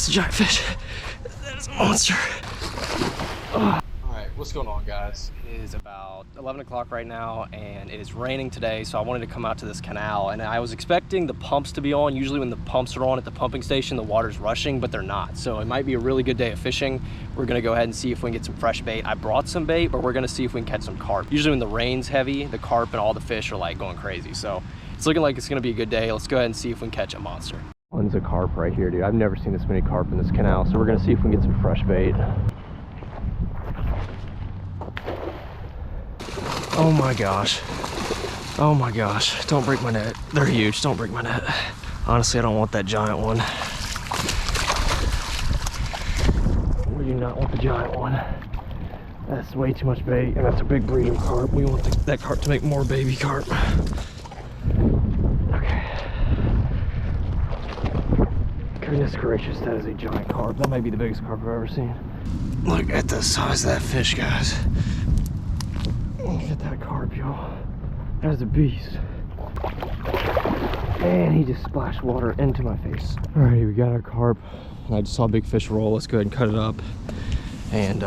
That's a giant fish. That is a monster. Alright, what's going on, guys? It is about 11 o'clock right now, and it is raining today, so I wanted to come out to this canal, and I was expecting the pumps to be on. Usually when the pumps are on at the pumping station, the water's rushing, but they're not. So it might be a really good day of fishing. We're gonna go ahead and see if we can get some fresh bait. I brought some bait, but we're gonna see if we can catch some carp. Usually when the rain's heavy, the carp and all the fish are like going crazy. So it's looking like it's gonna be a good day. Let's go ahead and see if we can catch a monster. Tons of carp right here, dude. I've never seen this many carp in this canal, so we're gonna see if we can get some fresh bait. Oh my gosh. Oh my gosh. Don't break my net. They're huge. Don't break my net. Honestly, I don't want that giant one. We do not want the giant one. That's way too much bait, and that's a big breed of carp. We want that carp to make more baby carp. Okay. Goodness gracious, that is a giant carp. That might be the biggest carp I've ever seen. Look at the size of that fish, guys. Look at that carp, y'all. That is a beast. And he just splashed water into my face. Alrighty, we got our carp. I just saw a big fish roll. Let's go ahead and cut it up and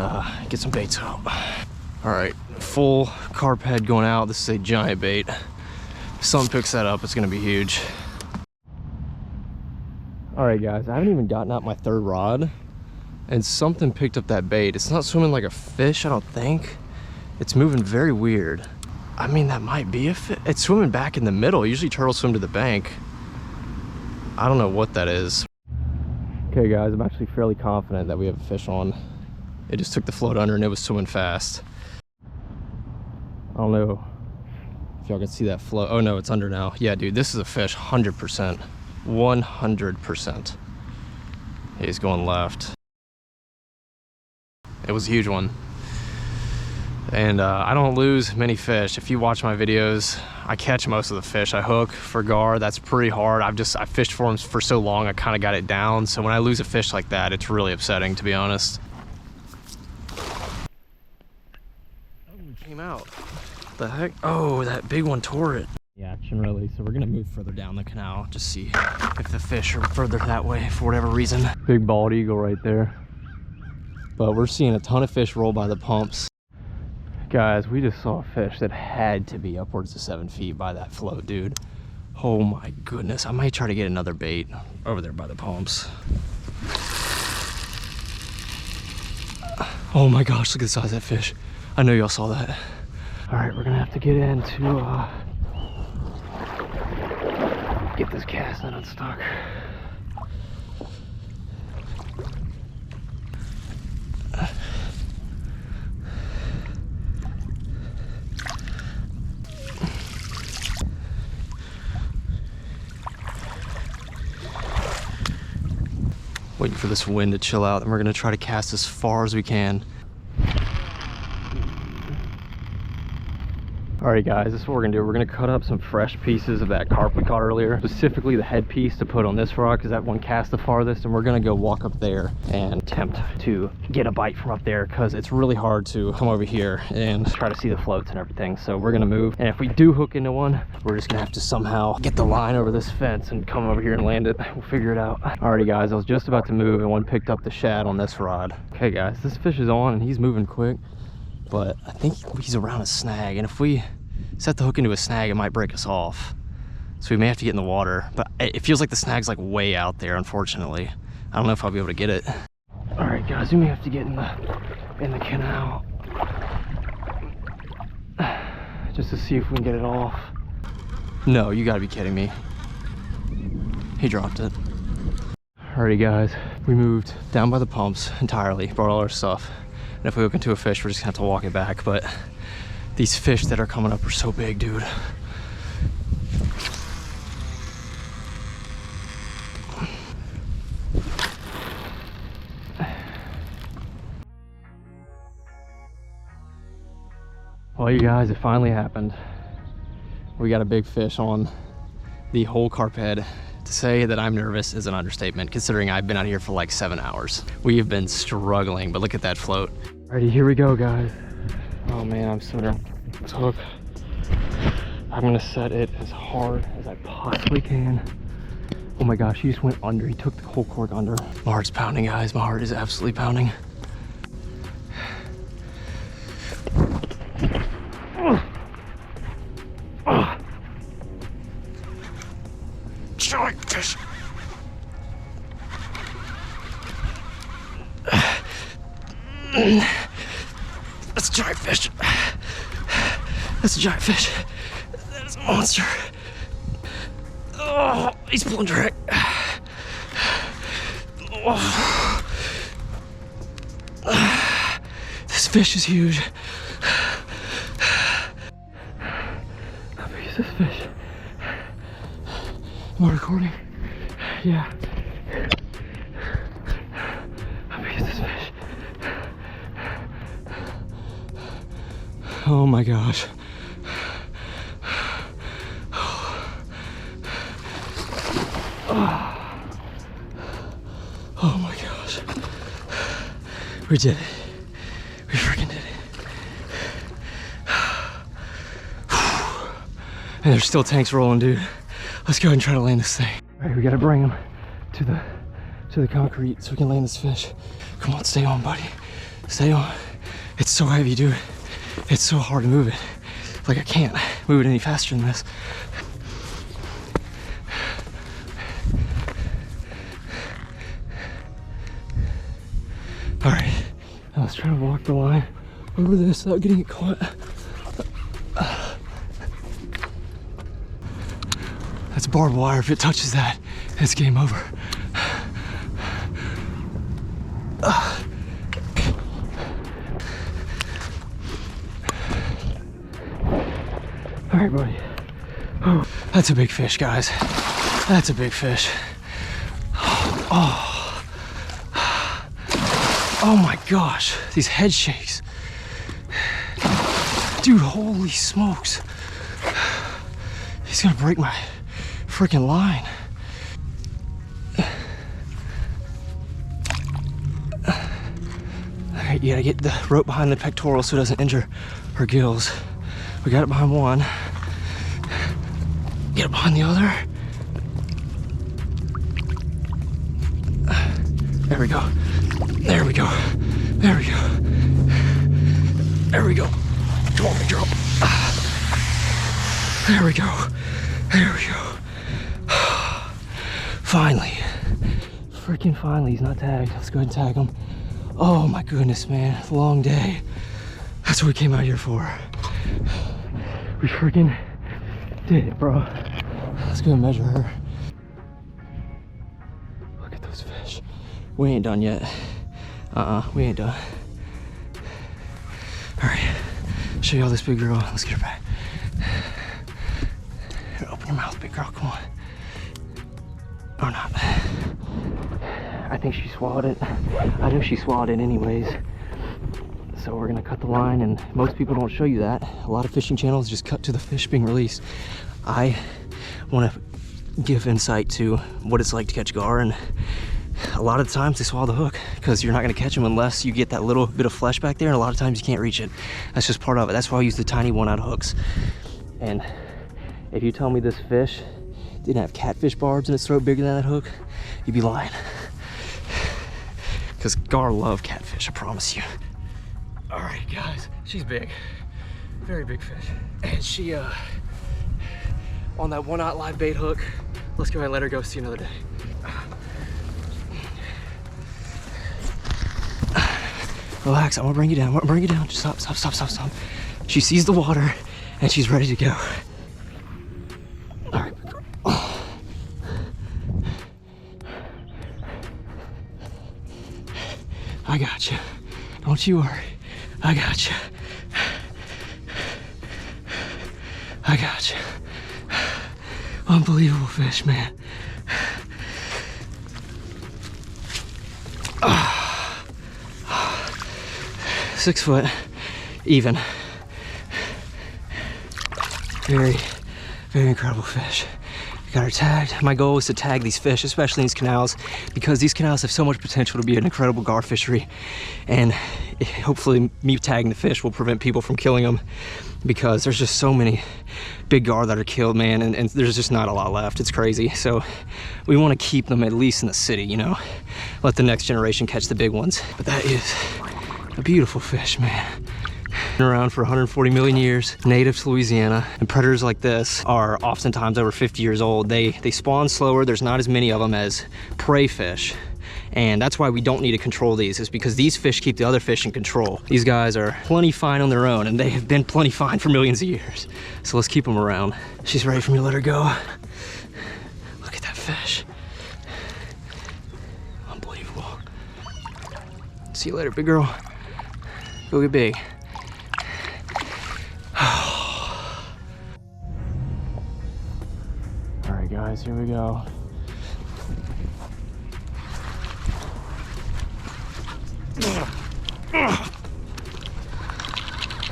get some baits out. Alright, full carp head going out. This is a giant bait. If someone picks that up, it's gonna be huge. Alright guys, I haven't even gotten out my third rod, and something picked up that bait. It's not swimming like a fish, I don't think. It's moving very weird. I mean, that might be a fish. It's swimming back in the middle. Usually turtles swim to the bank. I don't know what that is. Okay guys, I'm actually fairly confident that we have a fish on. It just took the float under and it was swimming fast. I don't know if y'all can see that float. Oh no, it's under now. Yeah, dude, this is a fish, 100%. 100%. He's going left. It was a huge one. And I don't lose many fish. If you watch my videos, I catch most of the fish. I hook for gar. That's pretty hard. I fished for them for so long, I kind of got it down. So when I lose a fish like that, it's really upsetting, to be honest. Oh, it came out. What the heck? Oh, that big one tore it. The action really. So we're gonna move further down the canal, just see if the fish are further that way for whatever reason. Big bald eagle right there. But we're seeing a ton of fish roll by the pumps. Guys, we just saw a fish that had to be upwards of 7 feet by that float, dude. Oh my goodness. I might try to get another bait over there by the pumps. Oh my gosh, look at the size of that fish. I know y'all saw that. All right, we're gonna have to get in to get this cast net unstuck. Waiting for this wind to chill out, and we're gonna try to cast as far as we can. Alright guys, this is what we're gonna do. We're gonna cut up some fresh pieces of that carp we caught earlier, specifically the head piece to put on this rod because that one cast the farthest, and we're gonna go walk up there and attempt to get a bite from up there because it's really hard to come over here and try to see the floats and everything. So we're gonna move, and if we do hook into one, we're just gonna have to somehow get the line over this fence and come over here and land it. We'll figure it out. Alrighty guys, I was just about to move and one picked up the shad on this rod. Okay guys, this fish is on and he's moving quick, but I think he's around a snag, and if we set the hook into a snag, it might break us off. So we may have to get in the water, but it feels like the snag's like way out there, unfortunately. I don't know if I'll be able to get it. All right, guys, we may have to get in the canal just to see if we can get it off. No, you gotta be kidding me. He dropped it. Alrighty, guys, we moved down by the pumps entirely, brought all our stuff. And if we hook into a fish, we're just gonna have to walk it back. But these fish that are coming up are so big, dude. Well, you guys, it finally happened. We got a big fish on the whole carp head. To say that I'm nervous is an understatement, considering I've been out here for like 7 hours. We have been struggling, but look at that float. Alrighty, here we go, guys. Oh man, I'm so nervous. This hook, I'm gonna set it as hard as I possibly can. Oh my gosh, he just went under. He took the whole cork under. My heart's pounding, guys. My heart is absolutely pounding. Giant fish. That's a giant fish. That's a giant fish. That is a monster. Oh, he's pulling direct. Oh. This fish is huge. How big is this fish? Am I recording? Yeah. How big is this fish? Oh my gosh. Oh my gosh. We did it. We freaking did it. And there's still tanks rolling, dude. Let's go ahead and try to land this thing. All right, we gotta bring him to the concrete so we can land this fish. Come on, stay on, buddy. Stay on. It's so heavy, dude. It's so hard to move it. Like I can't move it any faster than this. All right, now let's try to walk the line over this without getting it caught. That's barbed wire. If it touches that, it's game over. All right, buddy. Oh, that's a big fish, guys. That's a big fish. Oh. Oh my gosh, these head shakes. Dude, holy smokes. He's gonna break my freaking line. All right, you gotta get the rope behind the pectoral so it doesn't injure her gills. We got it behind one. Get it behind the other. There we go. There we go. There we go. There we go. Come on, big girl. There we go. There we go. Finally. Freaking finally, he's not tagged. Let's go ahead and tag him. Oh my goodness, man. Long day. That's what we came out here for. We freaking did it, bro. Let's go and measure her. Look at those fish. We ain't done yet. We ain't done. All right, show y'all this big girl. Let's get her back. Here, open your mouth, big girl, come on. Or not. I think she swallowed it. I know she swallowed it anyways. So we're gonna cut the line, and most people don't show you that. A lot of fishing channels just cut to the fish being released. I wanna give insight to what it's like to catch gar, and a lot of the times they swallow the hook because you're not going to catch them unless you get that little bit of flesh back there, and a lot of times you can't reach it. That's just part of it. That's why I use the tiny 1/0 hooks. And if you tell me this fish didn't have catfish barbs in its throat bigger than that hook, you'd be lying. Because gar love catfish, I promise you. All right, guys, she's big, very big fish. And she, on that 1/0 live bait hook. Let's go ahead and let her go. See you another day. Relax, I'm gonna bring you down. I'm gonna bring you down. Just stop, stop, stop, stop, stop. She sees the water and she's ready to go. All right. I got you. Don't you worry. I got you. I got you. Unbelievable fish, man. 6 foot, even. Very, Very incredible fish. Got her tagged. My goal is to tag these fish, especially in these canals, because these canals have so much potential to be an incredible gar fishery. And hopefully me tagging the fish will prevent people from killing them, because there's just so many big gar that are killed, man, and there's just not a lot left. It's crazy. So we want to keep them at least in the city, you know, let the next generation catch the big ones. But that is a beautiful fish, man. Been around for 140 million years, native to Louisiana, and predators like this are oftentimes over 50 years old. They spawn slower. There's not as many of them as prey fish, and that's why we don't need to control these, is because these fish keep the other fish in control. These guys are plenty fine on their own, and they have been plenty fine for millions of years. So let's keep them around. She's ready for me to let her go. Look at that fish. Unbelievable. See you later, big girl. Go get big. All right, guys, here we go.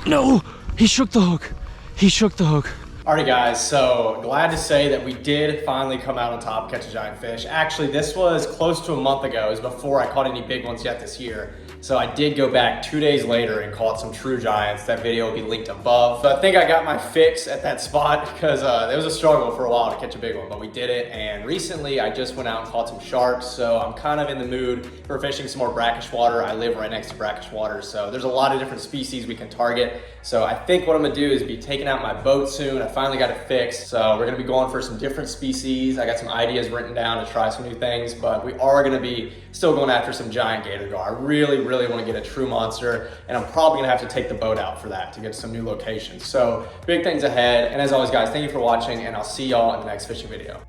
No, he shook the hook. He shook the hook. Alrighty guys, so glad to say that we did finally come out on top, catch a giant fish. Actually, this was close to a month ago. It was before I caught any big ones yet this year. So I did go back 2 days later and caught some true giants. That video will be linked above. So I think I got my fix at that spot, because it was a struggle for a while to catch a big one, but we did it. And recently I just went out and caught some sharks. So I'm kind of in the mood for fishing some more brackish water. I live right next to brackish water, so there's a lot of different species we can target. So I think what I'm gonna do is be taking out my boat soon. I finally got it fixed. So we're gonna be going for some different species. I got some ideas written down to try some new things, but we are gonna be still going after some giant gator gar. I really wanna get a true monster, and I'm probably gonna have to take the boat out for that to get some new locations. So big things ahead. And as always guys, thank you for watching, and I'll see y'all in the next fishing video.